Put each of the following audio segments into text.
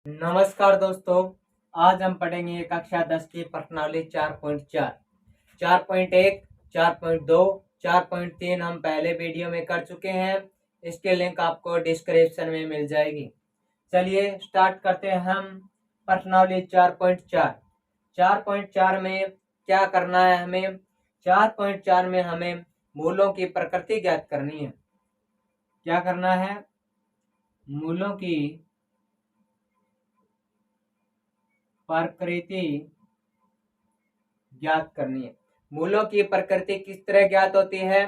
नमस्कार दोस्तों, आज हम पढ़ेंगे कक्षा 10 की प्रश्नावली 4.4, 4.1, 4.2, 4.3 हम पहले वीडियो में कर चुके हैं। इसके लिंक आपको डिस्क्रिप्शन में मिल जाएगी। चलिए स्टार्ट करते हैं हम प्रश्नावली 4.4। 4.4 में क्या करना है हमें? 4.4 में हमें मूलों की प्रकृति ज्ञात करनी है। क्या करना है? मूलों की प्रकृति ज्ञात करनी है। मूलों की प्रकृति किस तरह ज्ञात होती है?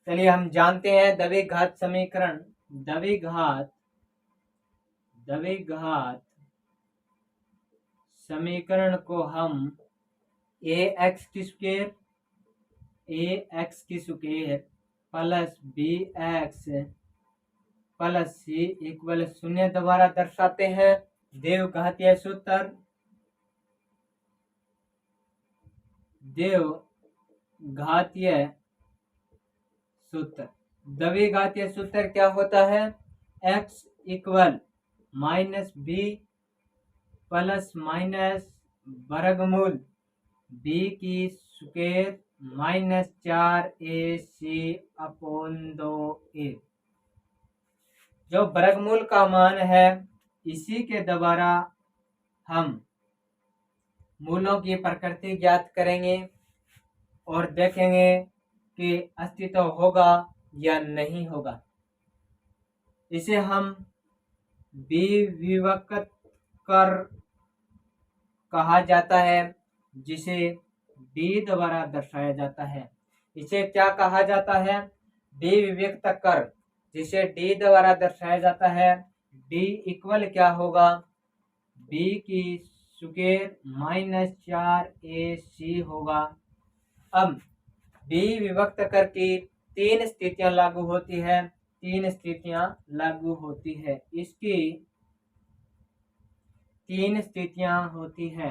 चलिए हम जानते हैं द्विघात समीकरण। द्विघात समीकरण को हम ax square plus bx plus c equal 0 द्वारा दर्शाते हैं। द्विघातीय सूत्र द्विघातीय सूत्र क्या होता है? x equal minus B plus minus वर्गमूल b की square minus 4ac upon 2a। जो वर्गमूल का मान है इसी के द्वारा हम मूलों की प्रकृति ज्ञात करेंगे और देखेंगे कि अस्तित्व होगा या नहीं होगा। इसे हम विविक्त कर कहा जाता है, जिसे d द्वारा दर्शाया जाता है। इसे क्या कहा जाता है? विविक्त कर, जिसे d द्वारा दर्शाया जाता है। d इक्वल क्या होगा? b की स्क्वायर माइनस 4ac होगा। अब b विभक्त कर की तीन स्थितियां लागू होती है। इसकी तीन स्थितियां होती है।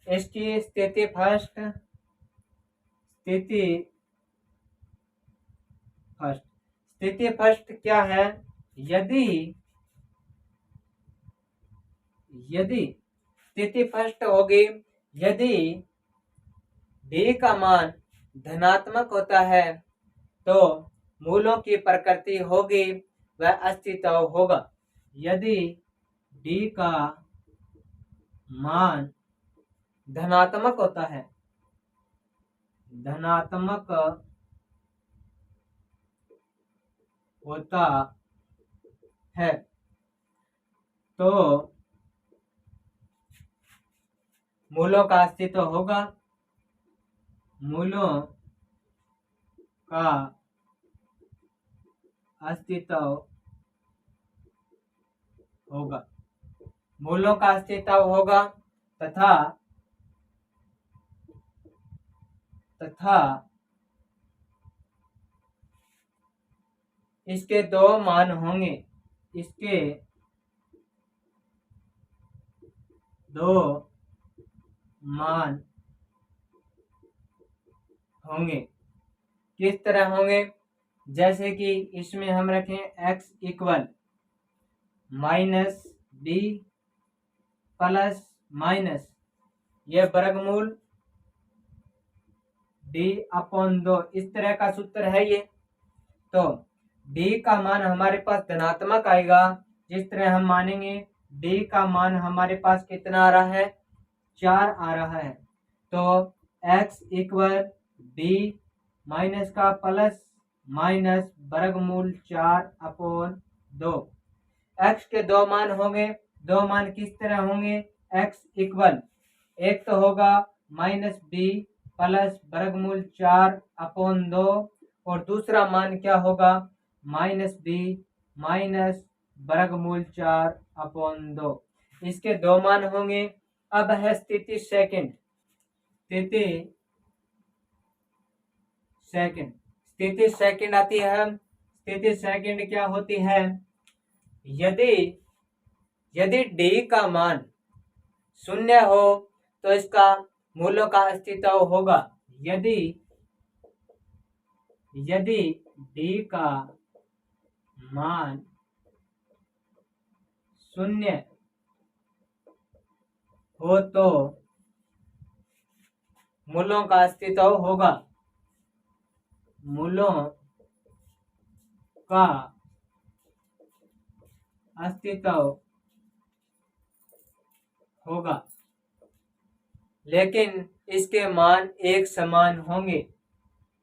इसकी स्थिति फर्स्ट क्या है? यदि स्थिति फर्स्ट होगी, यदि d का मान धनात्मक होता है तो मूलों की प्रकृति होगी, वह अस्तित्व होगा। यदि d का मान धनात्मक होता है, तो मूलों का अस्तित्व होगा। मूलों का अस्तित्व होगा तथा इसके दो मान होंगे। किस तरह होंगे? जैसे कि इसमें हम रखें x equal minus B plus minus ये वर्गमूल d अपॉन 2, इस तरह का सूत्र है ये। तो d का मान हमारे पास धनात्मक आएगा। जिस तरह हम मानेंगे d का मान हमारे पास कितना आ रहा है? 4 आ रहा है। तो x इक्वल b माइनस का प्लस माइनस वर्गमूल 4 अपॉन 2। x के दो मान होंगे। दो मान किस तरह होंगे? x इक्वल एक तो होगा माइनस बी प्लस वर्गमूल 4 अपॉन 2 और दूसरा मान क्या होगा? माइनस बी माइनस वर्गमूल 4 अपॉन 2। इसके दो मान होंगे। अब है स्थिति सेकंड। स्थिति सेकंड आती है। स्थिति सेकंड क्या होती है? यदि d का मान 0 हो तो इसका मूलों का अस्तित्व होगा। यदि d का मान 0 हो तो मूलों का अस्तित्व होगा। मूलों का अस्तित्व होगा, लेकिन इसके मान एक समान होंगे।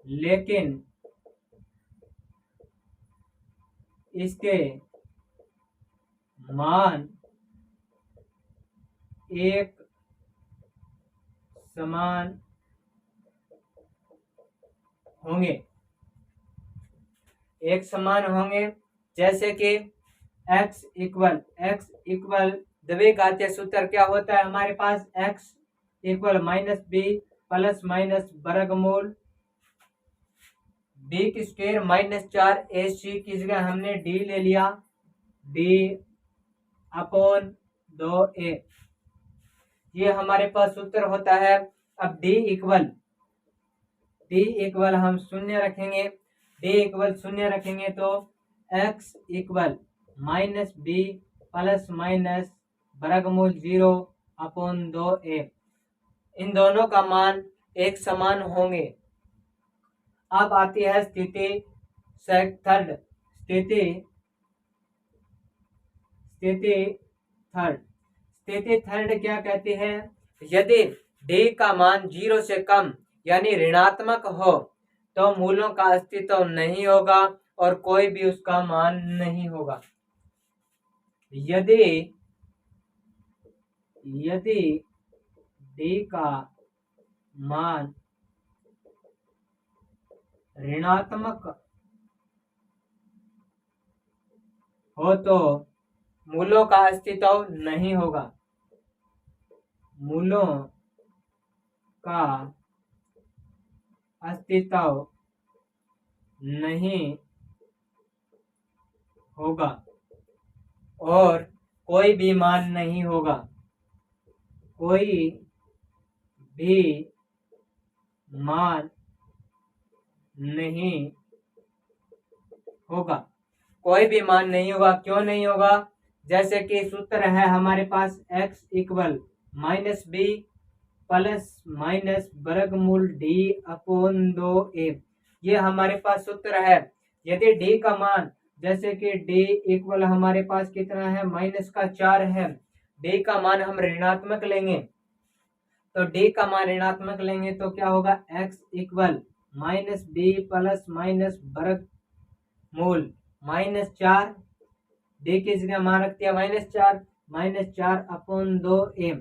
लेकिन इसके मान एक समान होंगे। एक समान होंगे जैसे कि x इक्वल द्विघातीय सूत्र क्या होता है हमारे पास, x equal -b plus minus वर्गमूल b की स्क्वायर -4 ac की जगह हमने d ले लिया, d अपॉन 2a। ये हमारे पास सूत्र होता है। अब d इक्वल हम शून्य रखेंगे, d इक्वल शून्य रखेंगे तो x equal -b plus minus वर्गमूल 0 अपॉन 2a। इन दोनों का मान एक समान होंगे। अब आती है स्थिति थर्ड। स्थिति थर्ड क्या कहती है, यदि d का मान 0 से कम यानी ऋणात्मक हो तो मूलों का अस्तित्व नहीं होगा और कोई भी उसका मान नहीं होगा। यदि d का मान ऋणात्मक हो तो मूलों का अस्तित्व नहीं होगा। मूलों का अस्तित्व नहीं होगा और कोई भी मान नहीं होगा। कोई भी मान नहीं होगा। कोई भी मान नहीं होगा। क्यों नहीं होगा? जैसे कि सूत्र है हमारे पास x equal -b plus minus वर्गमूल d अपॉन 2a। ये हमारे पास सूत्र है। यदि d का मान, जैसे कि d इक्वल हमारे पास कितना है, -4 है, d का मान हम ऋणात्मक लेंगे तो d का मान ऋणात्मक लेंगे तो क्या होगा, x equal -b plus minus वर्गमूल -4, d की जगह मान रखती है -4 अपॉन 2a।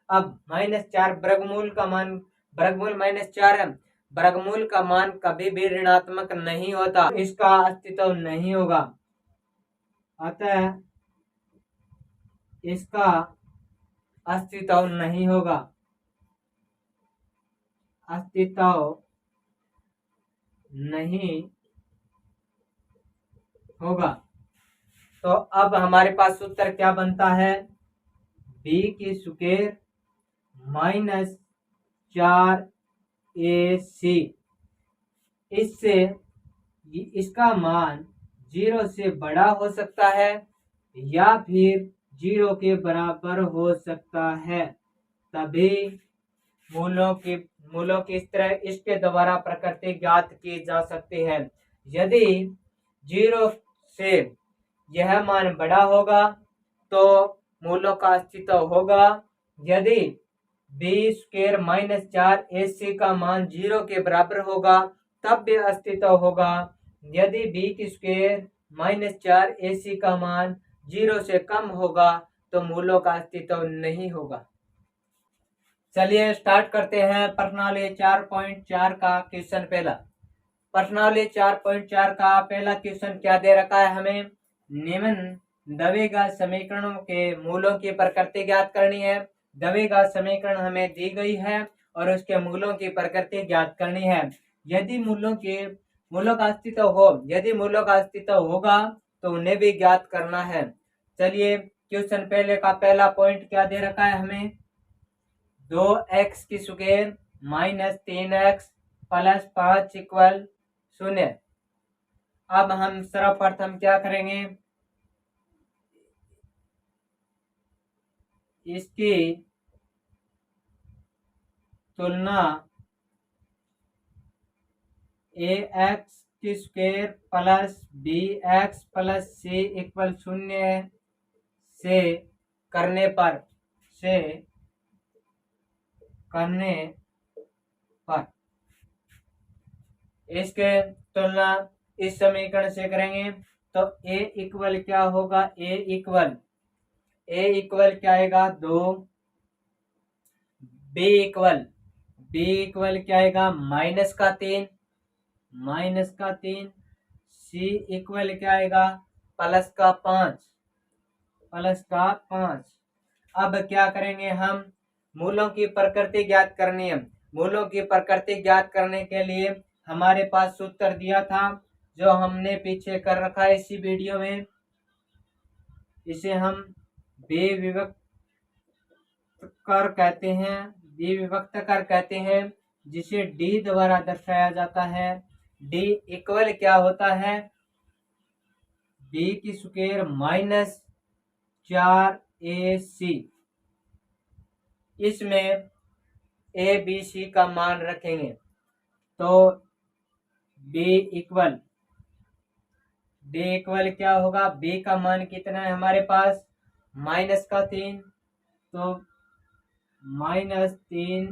अब -4 वर्गमूल का मान, वर्गमूल -4 है, वर्गमूल का मान कभी भी ऋणात्मक नहीं होता, इसका अस्तित्व नहीं होगा। अतः इसका अस्तित्व नहीं होगा, अस्तित्व नहीं होगा। तो अब हमारे पास सूत्र क्या बनता है, b की स्क्वायर -4ac। इससे इसका मान 0 से बड़ा हो सकता है या फिर 0 के बराबर हो सकता है। तभी मूलों की इस तरह इसके द्वारा प्रकृति ज्ञात की जा सकती है। यदि 0 से यह मान बड़ा होगा तो मूलों का अस्तित्व होगा। यदि b स्क्वायर -4ac का मान 0 के बराबर होगा तब भी अस्तित्व होगा। यदि b की स्क्वायर -4ac का मान 0 से कम होगा तो मूलों का अस्तित्व नहीं होगा। चलिए स्टार्ट करते हैं प्रश्नावली 4.4 का क्वेश्चन पहला। प्रश्नावली 4.4 का पहला क्वेश्चन क्या दे रखा है हमें, निम्न द्विघात समीकरणों के मूलों की प्रकृति ज्ञात करनी है। द्विघात समीकरण हमें दी गई है और उसके मूलों की प्रकृति ज्ञात करनी है। यदि मूलों का अस्तित्व हो, यदि मूलों का अस्तित्व होगा तो उन्हें भी ज्ञात करना है। चलिए क्वेश्चन पहले का पहला पॉइंट क्या दे रखा है हमें, 2x की square minus 3x plus 5 equal 0। अब हम सर्वप्रथम क्या करेंगे, इसकी तुलना ax की square plus bx plus c equal 0 से करने पर इसके तुलना इस समीकरण से करेंगे तो a इक्वल क्या होगा, a इक्वल क्या आएगा 2, b इक्वल क्या आएगा माइनस का 3, c इक्वल क्या आएगा प्लस का 5। अब क्या करेंगे, हम मूलों की प्रकृति ज्ञात करनी है। मूलों की प्रकृति ज्ञात करने के लिए हमारे पास सूत्र दिया था जो हमने पीछे कर रखा है इसी वीडियो में। इसे हम विभक्त कर कहते हैं, जिसे d द्वारा दर्शाया जाता है। d इक्वल क्या होता है, b की स्क्वायर माइनस 4ac। इसमें a b c का मान रखेंगे तो d इक्वल क्या होगा, b का मान कितना है हमारे पास माइनस का 3, तो -3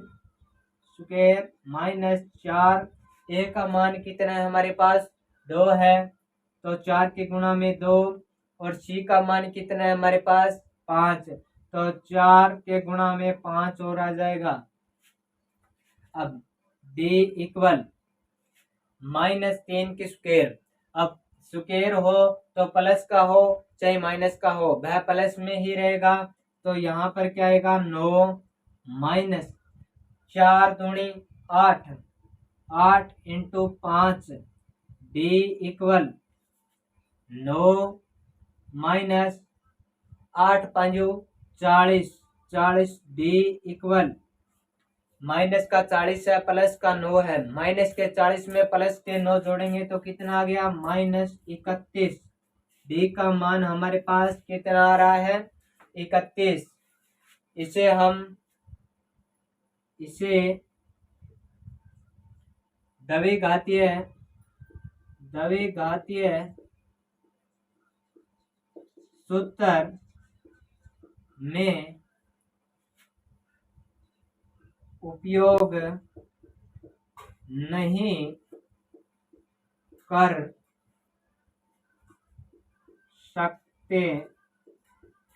स्क्वायर माइनस 4, a का मान कितना है हमारे पास 2 है, तो 4 के गुणा में 2, और c का मान कितना है हमारे पास 5, तो 4 के गुणा में 5 और आ जाएगा। अब d इक्वल -3 की स्क्वायर, अब स्क्वायर हो तो प्लस का हो चाहे माइनस का हो, वह प्लस में ही रहेगा। तो यहाँ पर क्या आएगा 9 माइनस 4 दूनी 8, 8 into 5, d equal 9 minus 8 5 40, d equal minus का 40 है प्लस का 9 है, माइनस के 40 में प्लस के 9 जोड़ेंगे तो कितना आ गया -31। d का मान हमारे पास कितना आ रहा है 31। इसे द्विघातीय सूत्र में उपयोग नहीं कर सकते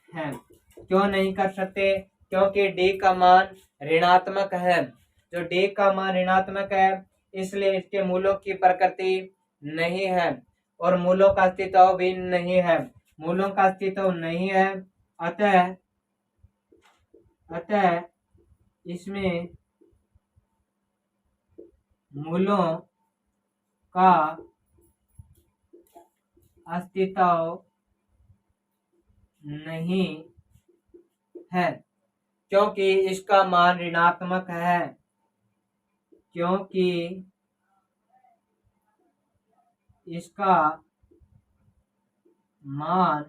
हैं। क्यों नहीं कर सकते, क्योंकि d का मान ऋणात्मक है। जो d का मान ऋणात्मक है इसलिए इसके मूलों की प्रकृति नहीं है और मूलों का अस्तित्व भी नहीं है। मूलों का अस्तित्व नहीं है, अतः इसमें मूलों का अस्तित्व नहीं है, क्योंकि इसका मान ऋणात्मक है। क्योंकि इसका मान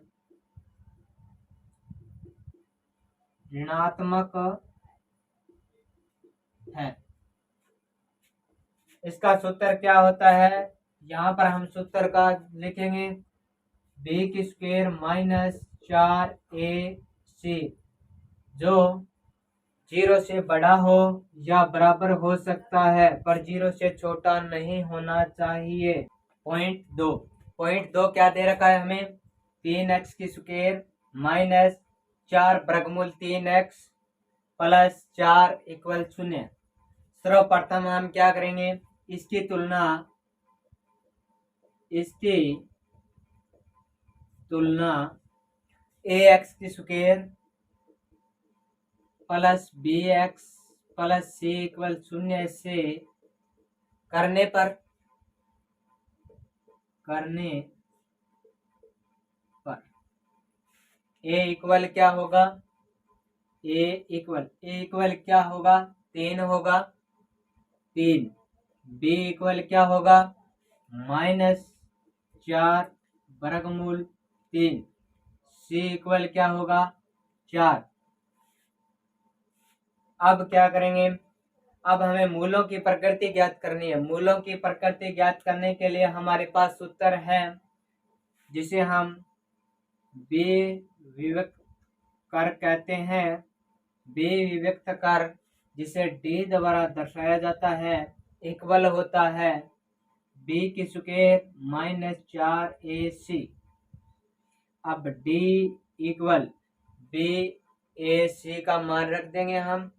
ऋणात्मक है। इसका सूत्र क्या होता है, यहाँ पर हम सूत्र का लिखेंगे b की स्क्वायर माइनस 4ac, जो 0 से बड़ा हो या बराबर हो सकता है पर 0 से छोटा नहीं होना चाहिए। पॉइंट 2 क्या दे रखा है हमें, 3x की स्क्वायर माइनस 4 वर्गमूल 3x प्लस 4 इक्वल 0। सर्वप्रथम हम क्या करेंगे, इसकी तुलना ax की square plus bx plus c equal 0 से करने पर a इक्वल क्या होगा ए इक्वल क्या होगा, 3 होगा, 3। बी इक्वल क्या होगा, -4 वर्गमूल 3। सी इक्वल क्या होगा, 4। अब क्या करेंगे, अब हमें मूलों की प्रकृति ज्ञात करनी है। मूलों की प्रकृति ज्ञात करने के लिए हमारे पास सूत्र है, जिसे हम विविक्त कर कहते हैं। विविक्त कर, जिसे डी द्वारा दर्शाया जाता है, इक्वल होता है बी की स्क्वायर -4ac। अब डी इक्वल बी ए सी का मान रख देंगे हम।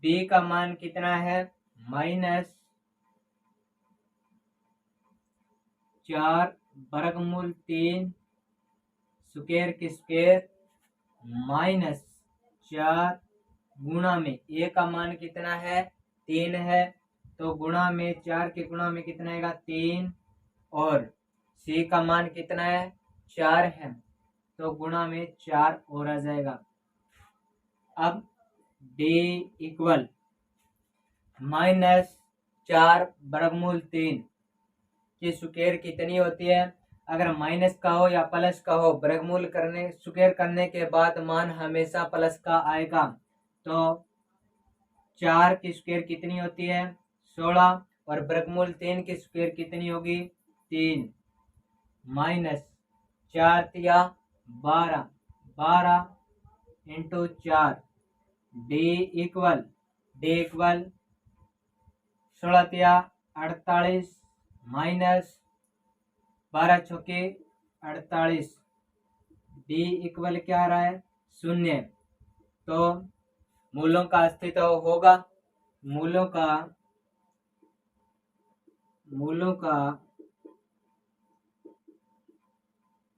बी का मान कितना है, -4 वर्गमूल 3 स्क्वायर की स्क्वायर -4 गुणा में ए का मान कितना है, 3 है, तो गुणा में 4 के गुणा में कितना आएगा, 3। और सी का मान कितना है, 4 है, तो गुणा में 4 और आ जाएगा। अब डी इक्वल -4 वर्गमूल 3 की स्क्वायर कितनी होती है। अगर माइनस का हो या प्लस का हो, वर्गमूल करने स्क्वायर करने के बाद मान हमेशा प्लस का आएगा। तो 4 की स्क्वायर कितनी होती है, 16, और वर्गमूल 3 की स्क्वायर कितनी होगी, 3। -4 तिया 12, 12 इंटू 4। डी इक्वल 16 तिया 48 -12 छुके 48। डी इक्वल क्या आ रहा है, 0। तो मूलों का अस्तित्व होगा। मूलों का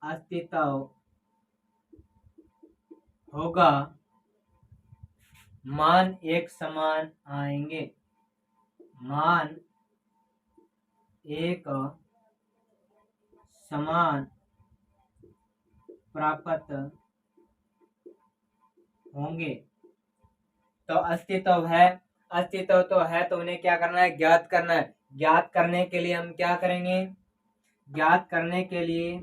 अस्तित्व होगा, मान एक समान आएंगे। मान एक समान प्राप्त होंगे। तो अस्तित्व तो है, तो उन्हें क्या करना है, ज्ञात करना है। ज्ञात करने के लिए हम क्या करेंगे, ज्ञात करने के लिए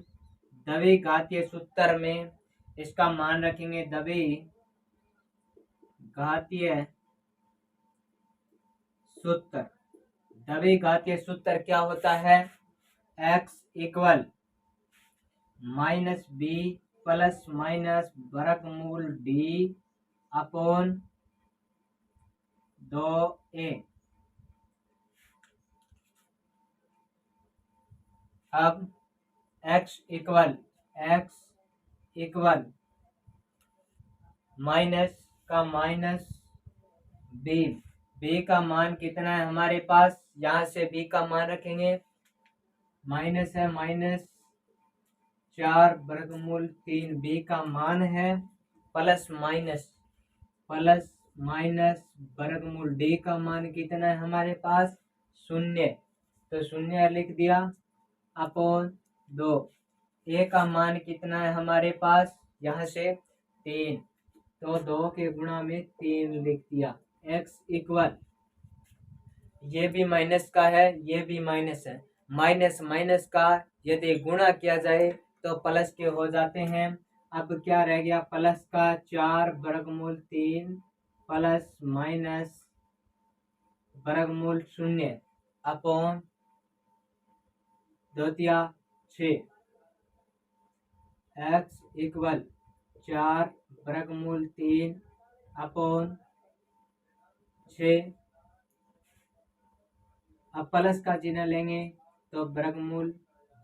द्विघातीय सूत्र में इसका मान रखेंगे। द्विघातीय सूत्र क्या होता है, x equal -b plus minus वर्गमूल d अपॉन 2a। अब x इक्वल माइनस का माइनस b का मान कितना है हमारे पास, यहाँ से b का मान रखेंगे, माइनस है -4 वर्गमूल 3 b का मान है, प्लस माइनस वर्गमूल d का मान कितना है हमारे पास, 0। तो 0 लिख दिया, अपॉन 2। a का मान कितना है हमारे पास, यहाँ से 3, तो 2 के गुणा में 3 लिख दिया। x इक्वल, ये भी माइनस का है, ये भी माइनस है। माइनस का यदि गुणा किया जाए तो प्लस के हो जाते हैं। अब क्या रह गया, प्लस का 4 वर्गमूल 3 प्लस माइनस वर्गमूल 0 अपॉन 2 तिया 6। x इक्वल 4 वर्गमूल 3 अपॉन 6। अब प्लस का चिन्ह लेंगे तो वर्गमूल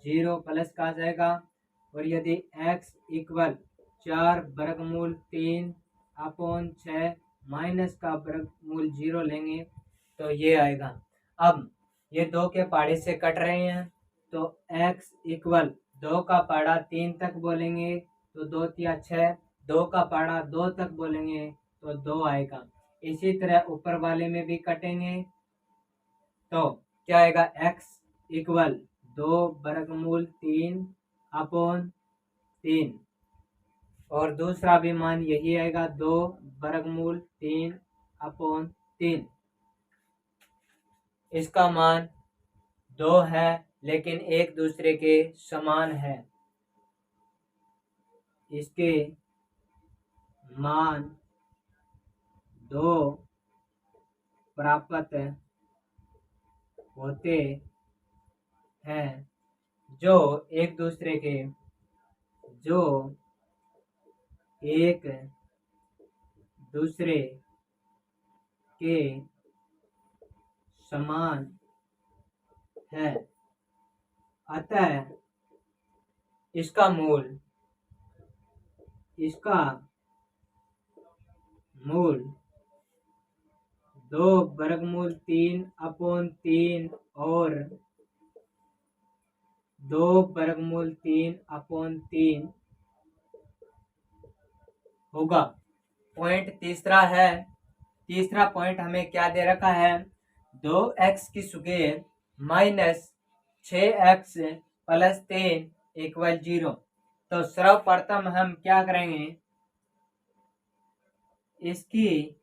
0 प्लस का आ जाएगा। और यदि x इक्वल 4 वर्गमूल 3 अपॉन 6 माइनस का वर्गमूल 0 लेंगे तो ये आएगा। अब ये 2 के पहाड़े से कट रहे हैं, तो x इक्वल 2 का पहाड़ा 3 तक बोलेंगे तो 2 तिया 6, 2 का पहाड़ा 2 तक बोलेंगे तो 2 आएगा। इसी तरह ऊपर वाले में भी कटेंगे तो क्या आएगा, x इक्वल 2 वर्गमूल 3 अपॉन 3 और दूसरा भी मान यही आएगा 2 वर्गमूल 3/3। इसका मान 2 है लेकिन एक दूसरे के समान है। इसके मान 2 प्राप्त होते हैं जो एक दूसरे के समान है। अतः इसका मूल 2 वर्गमूल 3/3 और 2 वर्गमूल 3/3 होगा। तीसरा पॉइंट हमें क्या दे रखा है? 2x की square minus 6x plus 3 equal 0। तो सर्वप्रथम हम क्या करेंगे, इसकी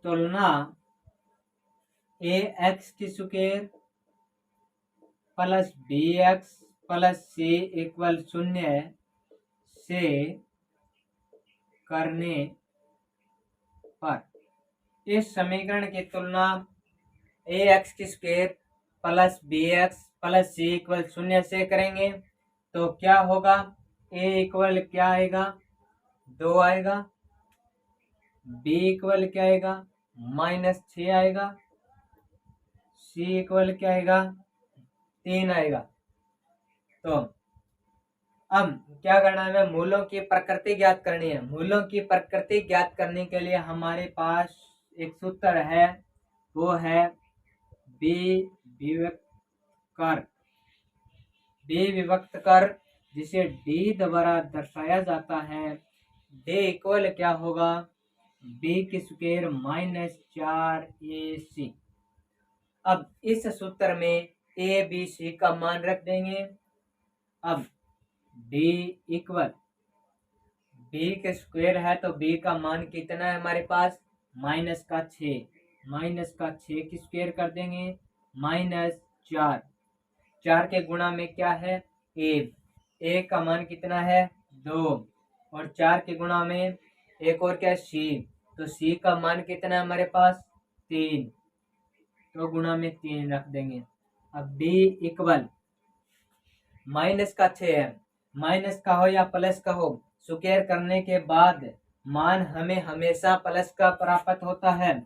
तुलना ax की square plus bx plus c equal 0 से करने पर इस समीकरण की तुलना ax की square plus bx plus c equal 0 से करेंगे तो क्या होगा? a इक्वल क्या आएगा? 2 आएगा। b इक्वल क्या आएगा? -6 आएगा। c इक्वल क्या आएगा? 3 आएगा। तो अब क्या करना है? मूलों की प्रकृति ज्ञात करनी है। मूलों की प्रकृति ज्ञात करने के लिए हमारे पास एक सूत्र है, वो है b विभक्त कर, जिसे d द्वारा दर्शाया जाता है। d इक्वल क्या होगा? b की स्क्वायर -4ac। अब इस सूत्र में a b c का मान रख देंगे। अब d इक्वल b के स्क्वायर है तो b का मान कितना है हमारे पास? -6 की स्क्वायर कर देंगे -4। 4 के गुणा में क्या है? a का मान कितना है? 2। और 4 के गुणा में एक और क्या है? c। तो c का मान कितना है हमारे पास? 3। तो गुणा में 3 रख देंगे। अब d इक्वल -6 है, माइनस का हो या प्लस का हो, स्क्वायर करने के बाद मान हमें हमेशा प्लस का प्राप्त होता है।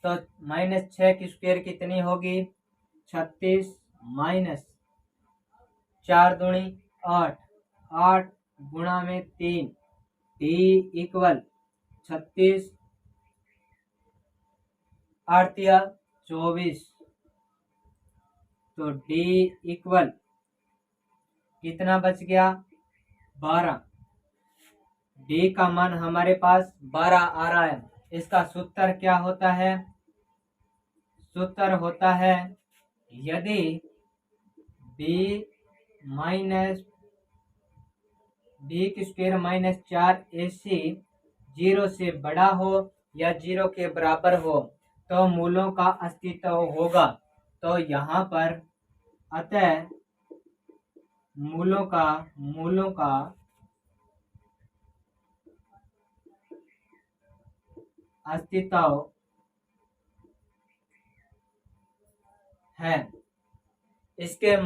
तो -6 की स्क्वायर कितनी होगी? 36 माइनस 4 दूनी 8, 8 गुणा में 3, d इक्वल 36 8 24। तो d इक्वल कितना बच गया? 12। d का मान हमारे पास 12 आ रहा है। इसका सूत्र क्या होता है? सूत्र होता है यदि b की स्क्वायर -4ac 0 से बड़ा हो या 0 के बराबर हो तो मूलों का अस्तित्व होगा। तो यहाँ पर अतः मूलों का अस्तित्व है। इसके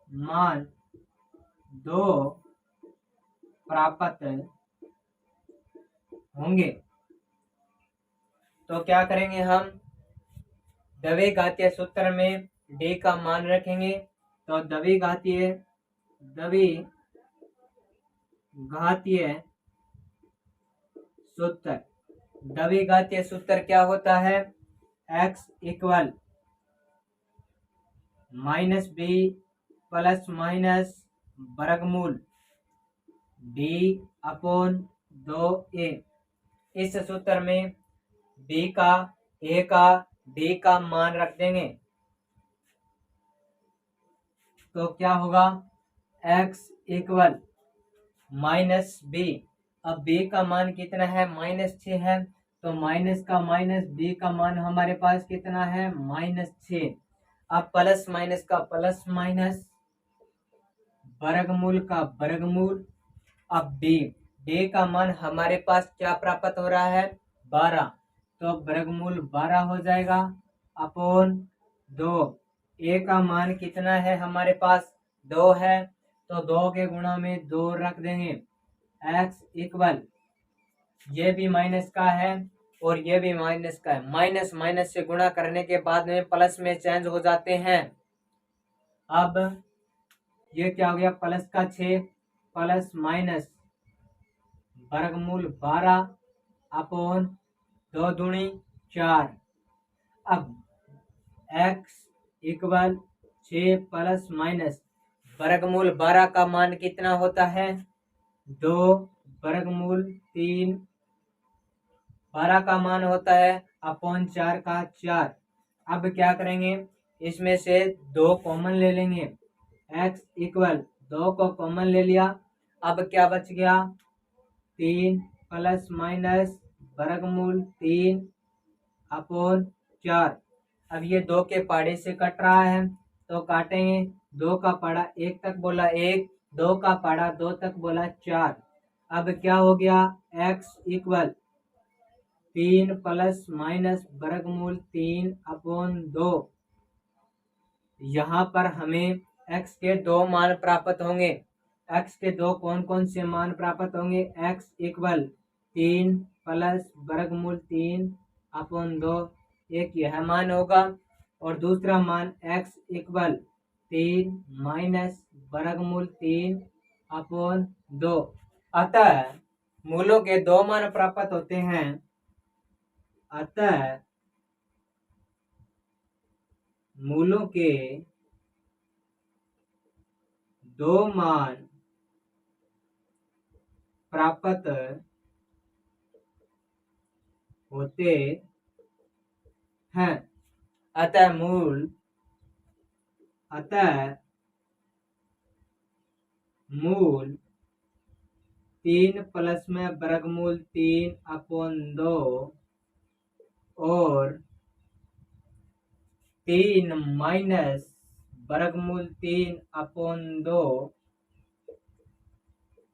मान 2 प्राप्त होंगे। तो क्या करेंगे हम? द्विघातीय सूत्र में d का मान रखेंगे। तो द्विघातीय सूत्र क्या होता है? x equal -b plus minus वर्गमूल d/2a। इस सूत्र में b का, a का, d का मान रख देंगे। तो क्या होगा, x इक्वल माइनस बी। अब b का मान कितना है, -6 है, तो माइनस का माइनस b का मान हमारे पास कितना है, -6। अब प्लस माइनस का प्लस माइनस, वर्गमूल का वर्गमूल। अब d का मान हमारे पास क्या प्राप्त हो रहा है, 12, तो वर्गमूल 12 हो जाएगा अपॉन 2। a का मान कितना है हमारे पास, 2 है, तो 2 के गुणा में 2 रख देंगे। x इक्वल, ये भी माइनस का है और ये भी माइनस का है, माइनस माइनस से गुणा करने के बाद में प्लस में चेंज हो जाते हैं। अब ये क्या हो गया, प्लस का 6 प्लस माइनस वर्गमूल 12 अपॉन 2 दूनी 4। अब x इक्वल 6 प्लस माइनस वर्गमूल 12 का मान कितना होता है, 2 वर्गमूल 3, 12 का मान होता है अपॉन 4 का 4। अब क्या करेंगे, इसमें से 2 कॉमन ले लेंगे। x इक्वल 2 को कॉमन ले लिया, अब क्या बच गया, 3 प्लस माइनस वर्गमूल 3 अपॉन 4। अब ये 2 के पाड़े से कट रहा है, तो काटेंगे। 2 का पाड़ा 1 तक बोला 1, 2 का पाड़ा 2 तक बोला 4। अब क्या हो गया, x इक्वल 3 प्लस माइनस वर्गमूल 3 अपॉन 2। यहाँ पर हमें x के 2 मान प्राप्त होंगे। x के 2 कौन कौन से मान प्राप्त होंगे, x इक्वल 3 प्लस वर्गमूल 3 अपॉन 2, एक यह मान होगा, और दूसरा मान x इक्वल 3 माइनस वर्गमूल 3 अपॉन 2। अतः मूलों के 2 मान प्राप्त होते हैं। अतः मूलों के 2 मान प्राप्त होते हैं। अतः मूल 3 प्लस में वर्गमूल 3 अपॉन 2 और 3 माइनस वर्गमूल 3 अपॉन 2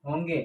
होंगे।